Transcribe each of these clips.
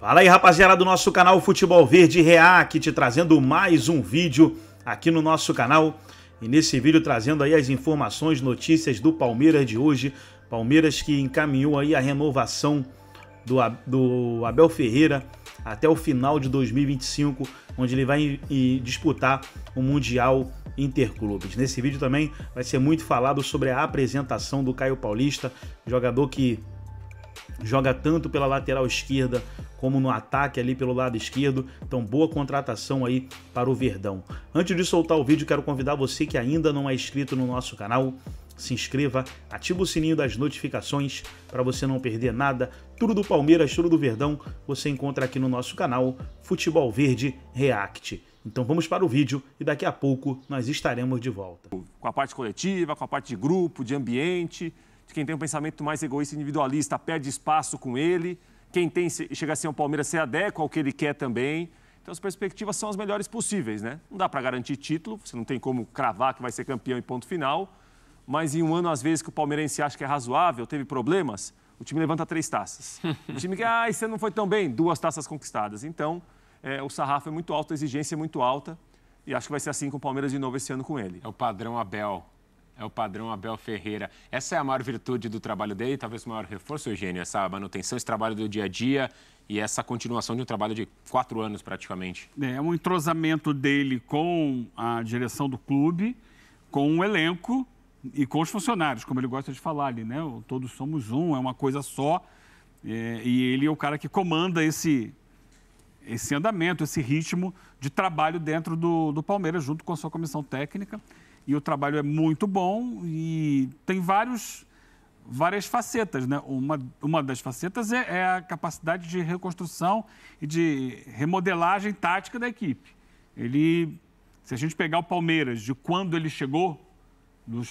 Fala aí, rapaziada do nosso canal Futebol Verde React, trazendo mais um vídeo aqui no nosso canal. E nesse vídeo trazendo aí as informações, notícias do Palmeiras de hoje. Palmeiras que encaminhou aí a renovação do Abel Ferreira até o final de 2025, onde ele vai disputar o Mundial Interclubes. Nesse vídeo também vai ser muito falado sobre a apresentação do Caio Paulista, jogador que joga tanto pela lateral esquerda como no ataque ali pelo lado esquerdo. Então, boa contratação aí para o Verdão. Antes de soltar o vídeo, quero convidar você que ainda não é inscrito no nosso canal, se inscreva, ativa o sininho das notificações para você não perder nada. Tudo do Palmeiras, tudo do Verdão, você encontra aqui no nosso canal Futebol Verde React. Então vamos para o vídeo e daqui a pouco nós estaremos de volta. Com a parte coletiva, com a parte de grupo, de ambiente, de quem tem um pensamento mais egoísta e individualista perde espaço com ele, quem chega a ser um Palmeiras se adequa ao que ele quer também. Então as perspectivas são as melhores possíveis, né? Não dá para garantir título, você não tem como cravar que vai ser campeão e ponto final, mas em um ano, às vezes, que o palmeirense acha que é razoável, teve problemas, o time levanta 3 taças. O time que, você não foi tão bem, 2 taças conquistadas. Então, o sarrafo é muito alto, a exigência é muito alta, e acho que vai ser assim com o Palmeiras de novo esse ano com ele. É o padrão Abel. É o padrão Abel Ferreira. Essa é a maior virtude do trabalho dele, talvez o maior reforço, Eugênio, essa manutenção, esse trabalho do dia a dia e essa continuação de um trabalho de 4 anos praticamente. É um entrosamento dele com a direção do clube, com o elenco e com os funcionários, como ele gosta de falar ali, né? Todos somos um, é uma coisa só. E ele é o cara que comanda esse andamento, esse ritmo de trabalho dentro do Palmeiras, junto com a sua comissão técnica. E o trabalho é muito bom e tem várias facetas, né? Uma das facetas é a capacidade de reconstrução e de remodelagem tática da equipe. Se a gente pegar o Palmeiras de quando ele chegou,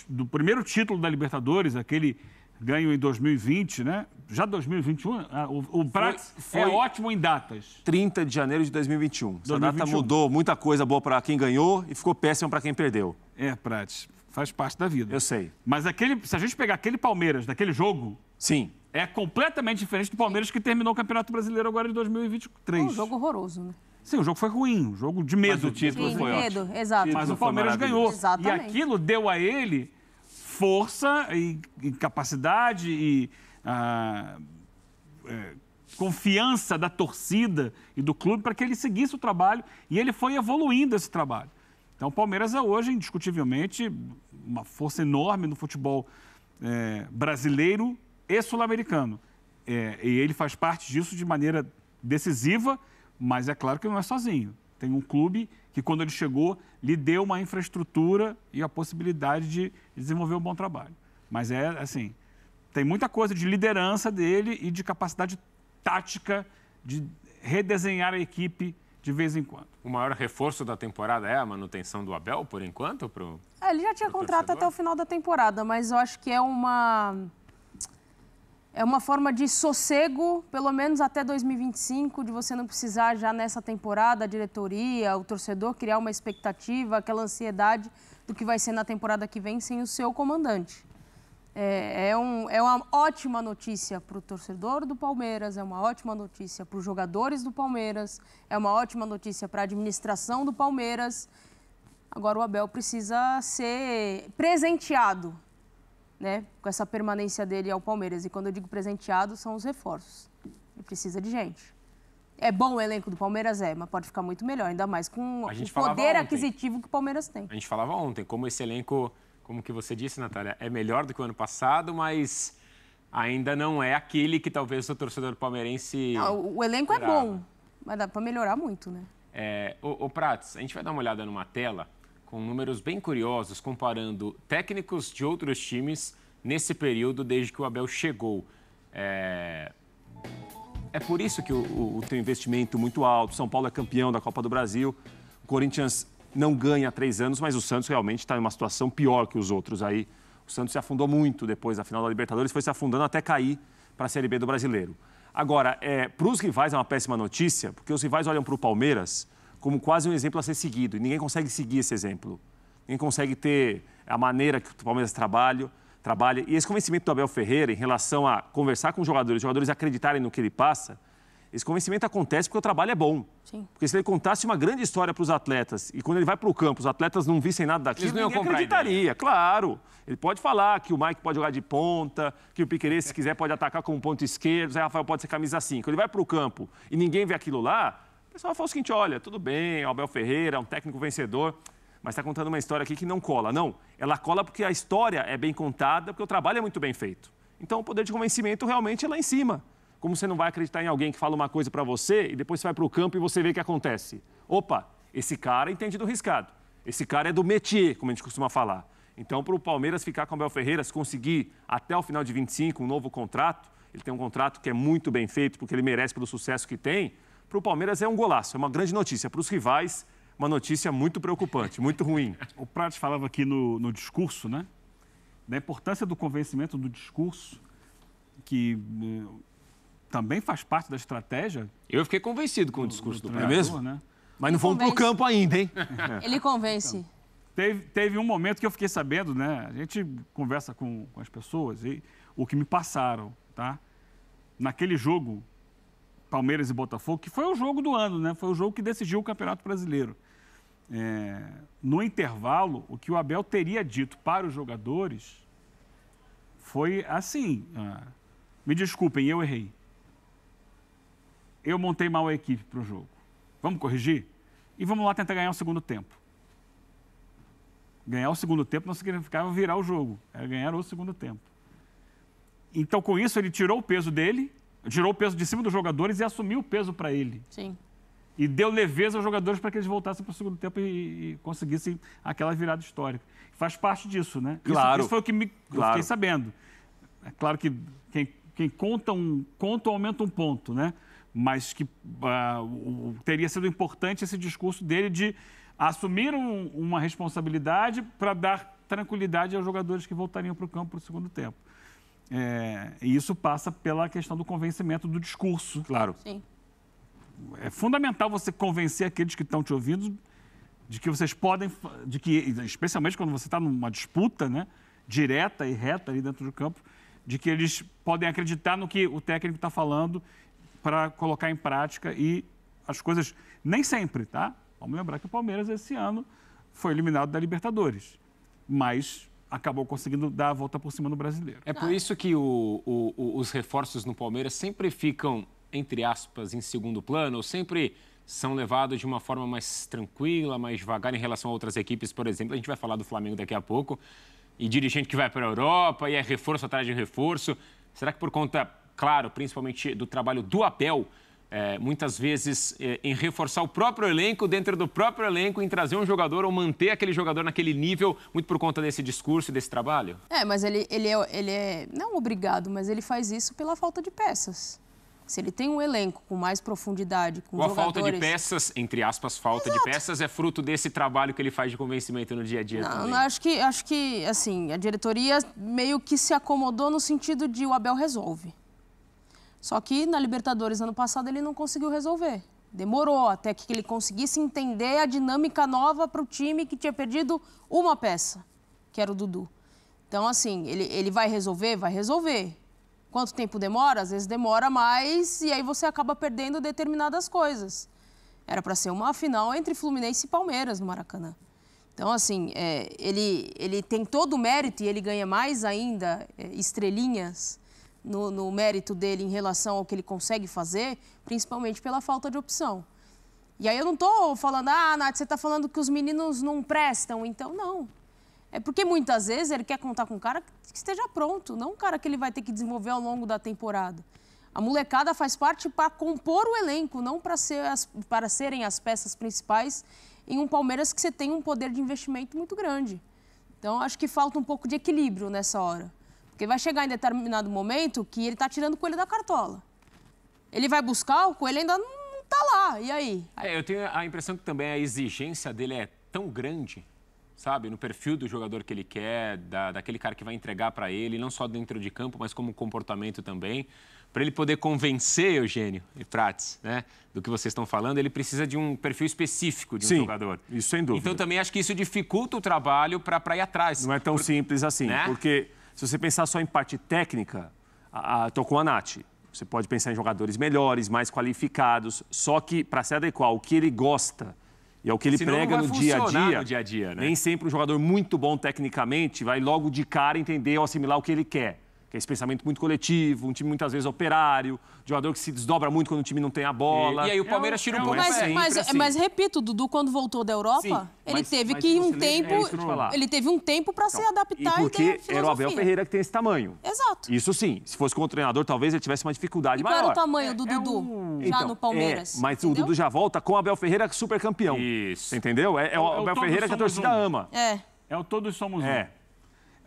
do primeiro título da Libertadores, aquele ganho em 2020, né? Já 2021, o Prats é ótimo em datas. 30 de janeiro de 2021. Essa data mudou muita coisa boa para quem ganhou e ficou péssima para quem perdeu. Prats, faz parte da vida. Eu sei. Mas se a gente pegar aquele Palmeiras daquele jogo... Sim. É completamente diferente do Palmeiras que terminou o Campeonato Brasileiro agora em 2023. É um jogo horroroso, né? Sim, o jogo foi ruim, um jogo de medo. Mas o título foi ótimo. Medo, exato. Mas o Palmeiras ganhou. Exatamente. E aquilo deu a ele força e capacidade e confiança da torcida e do clube para que ele seguisse o trabalho e ele foi evoluindo esse trabalho. Então o Palmeiras é hoje, indiscutivelmente, uma força enorme no futebol brasileiro e sul-americano. E ele faz parte disso de maneira decisiva, mas é claro que não é sozinho. Tem um clube que, quando ele chegou, lhe deu uma infraestrutura e a possibilidade de desenvolver um bom trabalho. Mas assim, tem muita coisa de liderança dele e de capacidade tática de redesenhar a equipe de vez em quando. O maior reforço da temporada é a manutenção do Abel, por enquanto? Ele já tinha contrato até o final da temporada, mas eu acho que é uma forma de sossego, pelo menos até 2025, de você não precisar já nessa temporada, a diretoria, o torcedor, criar uma expectativa, aquela ansiedade do que vai ser na temporada que vem sem o seu comandante. É uma ótima notícia para o torcedor do Palmeiras, é uma ótima notícia para os jogadores do Palmeiras, é uma ótima notícia para a administração do Palmeiras. Agora o Abel precisa ser presenteado, né, com essa permanência dele ao Palmeiras. E quando eu digo presenteado, são os reforços. Ele precisa de gente. É bom o elenco do Palmeiras? Mas pode ficar muito melhor, ainda mais com o poder aquisitivo que o Palmeiras tem. A gente falava ontem, como esse elenco, como que você disse, Natália, é melhor do que o ano passado, mas ainda não é aquele que talvez o torcedor palmeirense... Não, o elenco esperava. É bom, mas dá para melhorar muito, né? O Prats, a gente vai dar uma olhada numa tela com números bem curiosos, comparando técnicos de outros times nesse período, desde que o Abel chegou. É por isso que tem um investimento muito alto. São Paulo é campeão da Copa do Brasil. O Corinthians não ganha há 3 anos, mas o Santos realmente está em uma situação pior que os outros. Aí o Santos se afundou muito depois da final da Libertadores, foi se afundando até cair para a Série B do Brasileiro. Agora, para os rivais é uma péssima notícia, porque os rivais olham para o Palmeiras como quase um exemplo a ser seguido. E ninguém consegue seguir esse exemplo. Ninguém consegue ter a maneira que o Palmeiras trabalha. E esse convencimento do Abel Ferreira em relação a conversar com os jogadores acreditarem no que ele passa, Esse convencimento acontece porque o trabalho é bom. Sim. Porque se ele contasse uma grande história para os atletas e quando ele vai para o campo, os atletas não vissem nada daquilo, ninguém acreditaria. Claro. Ele pode falar que o Mike pode jogar de ponta, que o Piquerez, se quiser, pode atacar como ponto esquerdo, o Zé Rafael pode ser camisa 5. Ele vai para o campo e ninguém vê aquilo lá, o pessoal fala o seguinte, olha, tudo bem, Abel Ferreira, um técnico vencedor, mas está contando uma história aqui que não cola. Não, ela cola porque a história é bem contada, porque o trabalho é muito bem feito. Então, o poder de convencimento realmente é lá em cima. Como você não vai acreditar em alguém que fala uma coisa para você e depois você vai para o campo e você vê o que acontece. Opa, esse cara entende do riscado. Esse cara é do métier, como a gente costuma falar. Então, para o Palmeiras ficar com o Abel Ferreira, se conseguir até o final de 25 um novo contrato, ele tem um contrato que é muito bem feito, porque ele merece pelo sucesso que tem, para o Palmeiras é um golaço, é uma grande notícia. Para os rivais, uma notícia muito preocupante, muito ruim. O Prates falava aqui no discurso, né? Da importância do convencimento do discurso, que também faz parte da estratégia. Eu fiquei convencido com o discurso do É mesmo? Né? Mas não fomos para o campo ainda, hein? Ele convence. Teve um momento que eu fiquei sabendo, né? A gente conversa com as pessoas e o que me passaram, tá? Naquele jogo, Palmeiras e Botafogo, que foi o jogo do ano, né? Foi o jogo que decidiu o Campeonato Brasileiro. No intervalo, o que o Abel teria dito para os jogadores foi assim, me desculpem, eu errei. Eu montei mal a equipe para o jogo. Vamos corrigir? E vamos lá tentar ganhar o segundo tempo. Ganhar o segundo tempo não significava virar o jogo, era ganhar o segundo tempo. Então, com isso, ele tirou o peso dele, tirou o peso de cima dos jogadores e assumiu o peso para ele. Sim. E deu leveza aos jogadores para que eles voltassem para o segundo tempo e conseguissem aquela virada histórica. Faz parte disso, né? Claro. Isso foi o que eu fiquei sabendo. É claro que quem conta aumenta um ponto, né? Mas que teria sido importante esse discurso dele de assumir uma responsabilidade para dar tranquilidade aos jogadores que voltariam para o campo para o segundo tempo. E isso passa pela questão do convencimento do discurso. Claro. Sim. É fundamental você convencer aqueles que estão te ouvindo de que vocês podem, especialmente quando você está numa disputa, né, direta e reta ali dentro do campo, de que eles podem acreditar no que o técnico está falando para colocar em prática e as coisas, nem sempre, tá? Vamos lembrar que o Palmeiras esse ano foi eliminado da Libertadores, mas acabou conseguindo dar a volta por cima no Brasileiro. É por isso que os reforços no Palmeiras sempre ficam, entre aspas, em segundo plano, ou sempre são levados de uma forma mais tranquila, mais devagar em relação a outras equipes, por exemplo. A gente vai falar do Flamengo daqui a pouco, e dirigente que vai para a Europa, e é reforço atrás de reforço. Será que por conta, claro, principalmente do trabalho do Abel, muitas vezes em reforçar o próprio elenco, dentro do próprio elenco, em trazer um jogador ou manter aquele jogador naquele nível, muito por conta desse discurso e desse trabalho? Mas ele é não obrigado, mas ele faz isso pela falta de peças. Se ele tem um elenco com mais profundidade, com Ou a jogadores... falta de peças, entre aspas, falta de peças, é fruto desse trabalho que ele faz de convencimento no dia a dia também? Não, acho que assim, a diretoria meio que se acomodou no sentido de o Abel resolve. Só que na Libertadores, ano passado, ele não conseguiu resolver. Demorou até que ele conseguisse entender a dinâmica nova para o time que tinha perdido uma peça, que era o Dudu. Então, assim, ele vai resolver? Vai resolver. Quanto tempo demora? Às vezes demora mais e aí você acaba perdendo determinadas coisas. Era para ser uma final entre Fluminense e Palmeiras no Maracanã. Então, assim, ele tem todo o mérito e ele ganha mais ainda estrelinhas no mérito dele em relação ao que ele consegue fazer, principalmente pela falta de opção. E aí eu não estou falando, Nath, você está falando que os meninos não prestam, então não. É porque muitas vezes ele quer contar com um cara que esteja pronto, não um cara que ele vai ter que desenvolver ao longo da temporada. A molecada faz parte para compor o elenco, não para serem as peças principais em um Palmeiras que você tem um poder de investimento muito grande. Então, acho que falta um pouco de equilíbrio nessa hora. Porque vai chegar em determinado momento que ele está tirando o coelho da cartola. Ele vai buscar, o coelho ainda não está lá. E aí? Eu tenho a impressão que também a exigência dele é tão grande, sabe? No perfil do jogador que ele quer, daquele cara que vai entregar para ele, não só dentro de campo, mas como comportamento também. Para ele poder convencer, Eugênio e Prates, né, do que vocês estão falando, ele precisa de um perfil específico de um jogador. Isso sem dúvida. Então também acho que isso dificulta o trabalho para ir atrás. Não é tão simples assim, né? Porque se você pensar só em parte técnica, estou com a Nath. Você pode pensar em jogadores melhores, mais qualificados, só que para se adequar ao que ele gosta e ao que ele Senão prega não vai no dia funcionar no dia a dia, né? nem sempre um jogador muito bom tecnicamente vai logo de cara entender ou assimilar o que ele quer. Que é esse pensamento muito coletivo, um time muitas vezes operário, jogador que se desdobra muito quando o time não tem a bola. E aí o Palmeiras tira um pouco Mas repito, o Dudu, quando voltou da Europa, Sim, ele teve que um tempo. Ele teve um tempo para se adaptar e porque ter era o Abel Ferreira que tem esse tamanho. Exato. Isso sim, se fosse com outro treinador, talvez ele tivesse uma dificuldade E qual maior. era o tamanho do Dudu já no Palmeiras? Mas entendeu? o Dudu já volta com o Abel Ferreira super campeão. Isso. Você entendeu? É o Abel todos Ferreira que a somos torcida ama. É o todos somos É.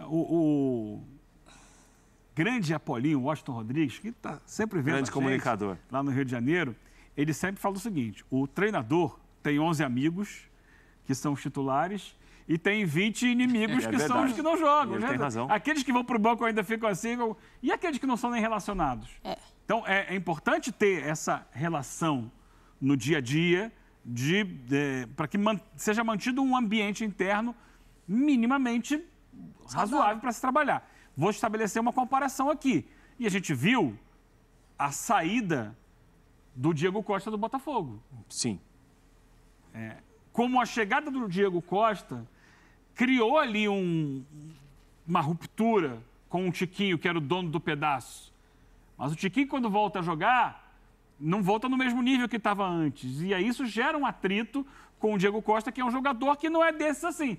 O grande Apolinho, Washington Rodrigues, que está sempre vendo Grande a gente comunicador. lá no Rio de Janeiro, ele sempre fala o seguinte: o treinador tem 11 amigos, que são os titulares, e tem 20 inimigos, que são os que não jogam. Ele tem razão. Aqueles que vão para o banco ainda ficam assim, e aqueles que não são nem relacionados. Então, é importante ter essa relação no dia a dia para que seja mantido um ambiente interno minimamente razoável para se trabalhar. Vou estabelecer uma comparação aqui. E a gente viu a saída do Diego Costa do Botafogo. Sim. Como a chegada do Diego Costa criou ali uma ruptura com o Tiquinho, que era o dono do pedaço. Mas o Tiquinho, quando volta a jogar, não volta no mesmo nível que estava antes. E aí isso gera um atrito com o Diego Costa, que é um jogador que não é desses assim.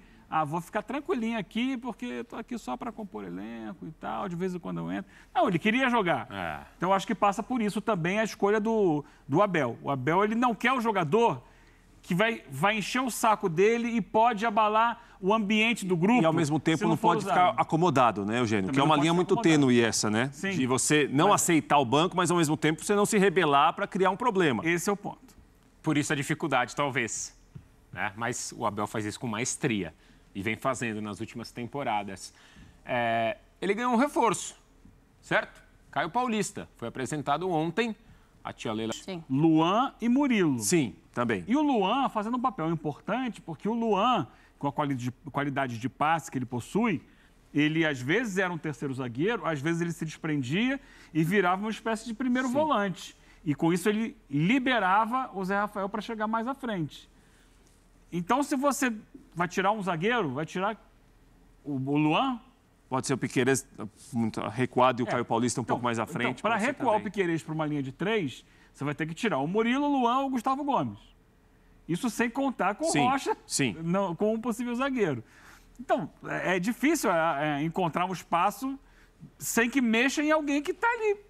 Vou ficar tranquilinho aqui, porque estou aqui só para compor elenco e tal, de vez em quando eu entro. Não, ele queria jogar. Então, eu acho que passa por isso também a escolha do Abel. O Abel, ele não quer o jogador que vai encher o saco dele e pode abalar o ambiente do grupo. E, ao mesmo tempo, não pode ficar acomodado, né, Eugênio? Também que é uma não linha pode muito ficar acomodado. tênue essa, né? Sim. De você não aceitar o banco, mas, ao mesmo tempo, você não se rebelar para criar um problema. Esse é o ponto. Por isso a dificuldade, talvez. Né? Mas o Abel faz isso com maestria. E vem fazendo nas últimas temporadas. Ele ganhou um reforço, certo? Caio Paulista. Foi apresentado ontem. A tia Leila... Sim. Luan e Murilo. Sim, também. E o Luan fazendo um papel importante, porque o Luan, com a qualidade de passe que ele possui, ele às vezes era um terceiro zagueiro, às vezes ele se desprendia e virava uma espécie de primeiro volante. E com isso ele liberava o Zé Rafael para chegar mais à frente. Então, se você vai tirar um zagueiro, vai tirar o Luan. Pode ser o Piquerez muito recuado e o Caio Paulista um pouco mais à frente. Então, para recuar o Piquerez para uma linha de 3, você vai ter que tirar o Murilo, o Luan ou o Gustavo Gomes. Isso sem contar com o Rocha, com um possível zagueiro. Então, é difícil encontrar um espaço sem que mexa em alguém que está ali.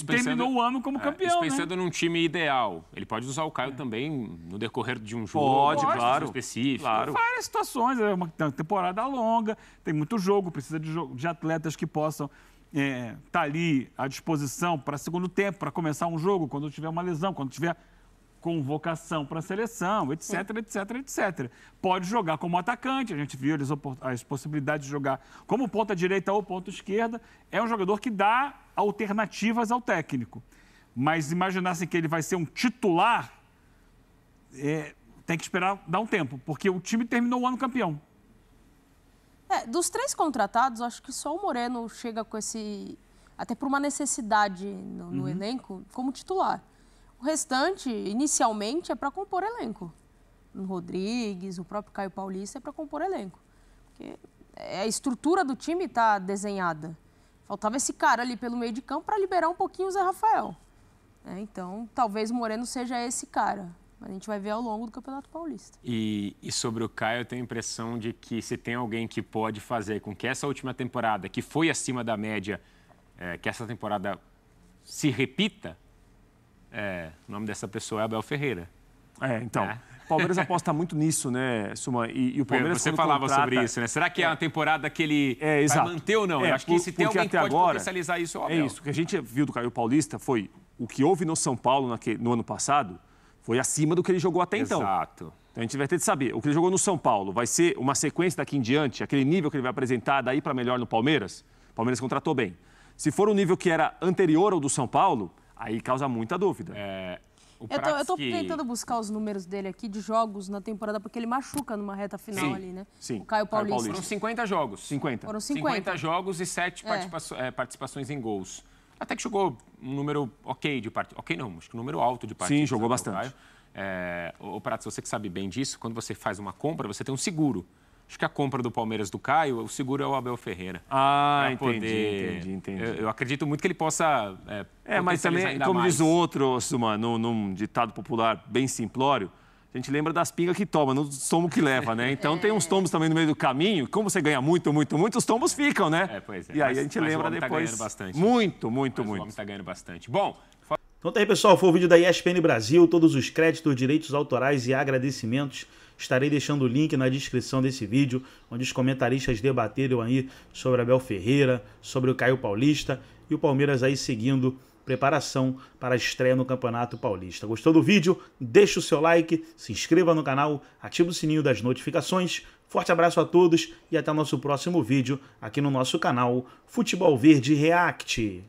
Terminou o ano como campeão, isso pensando num time ideal. Ele pode usar o Caio também no decorrer de um jogo. Pode, claro. Específico. Claro. Várias situações, é uma temporada longa, tem muito jogo, precisa de atletas que possam estar ali à disposição para segundo tempo, para começar um jogo, quando tiver uma lesão, quando tiver convocação para a seleção, etc, etc, etc. Pode jogar como atacante, a gente viu as possibilidades de jogar como ponta direita ou ponta esquerda. É um jogador que dá alternativas ao técnico. Mas imaginar assim, que ele vai ser um titular, tem que esperar dar um tempo, porque o time terminou o ano campeão. Dos 3 contratados, acho que só o Moreno chega com esse... até por uma necessidade no elenco, como titular. O restante, inicialmente, é para compor elenco. O Rodrigues, o próprio Caio Paulista é para compor elenco. Porque a estrutura do time está desenhada. Faltava esse cara ali pelo meio de campo para liberar um pouquinho o Zé Rafael. Então, talvez o Moreno seja esse cara. Mas a gente vai ver ao longo do Campeonato Paulista. E sobre o Caio, eu tenho a impressão de que se tem alguém que pode fazer com que essa última temporada, que foi acima da média, que essa temporada se repita, o nome dessa pessoa é Abel Ferreira. Então, o Palmeiras aposta muito nisso, né, Suma? E o Palmeiras, você falava sobre isso, né? Será que é uma temporada que ele vai manter ou não? Eu acho que se tem alguém que pode potencializar isso, é o Abel. É isso. O que a gente viu do Caio Paulista foi o que houve no São Paulo no ano passado foi acima do que ele jogou até então. Exato. Então a gente vai ter de saber. O que ele jogou no São Paulo vai ser uma sequência daqui em diante, aquele nível que ele vai apresentar daí para melhor no Palmeiras? O Palmeiras contratou bem. Se for um nível que era anterior ao do São Paulo, aí causa muita dúvida. Eu tô tentando buscar os números dele aqui de jogos na temporada, porque ele machuca numa reta final ali, né? Sim. O Caio Paulista. Foram 50 jogos. 50. Foram 50 jogos e 7 participações em gols. Até que jogou um número ok de partidas. Ok não, acho que um número alto de partidas. Sim, jogou bastante. Ô Pratos, você que sabe bem disso, quando você faz uma compra, você tem um seguro. Acho que a compra do Palmeiras do Caio, o seguro é o Abel Ferreira. Ah, entendi. Eu acredito muito que ele possa mas também, como diz o outro, Suma, num ditado popular bem simplório, a gente lembra das pingas que toma, não dos tombos que leva, né? Então tem uns tombos também no meio do caminho, como você ganha muito, os tombos ficam, né? Pois é. E aí a gente lembra depois. Tá ganhando bastante. Muito. O homem tá ganhando bastante. Bom... Então tá aí, pessoal, foi o vídeo da ESPN Brasil, todos os créditos, direitos autorais e agradecimentos. Estarei deixando o link na descrição desse vídeo, onde os comentaristas debateram aí sobre Abel Ferreira, sobre o Caio Paulista e o Palmeiras aí seguindo preparação para a estreia no Campeonato Paulista. Gostou do vídeo? Deixa o seu like, se inscreva no canal, ative o sininho das notificações. Forte abraço a todos e até o nosso próximo vídeo aqui no nosso canal Futebol Verde React.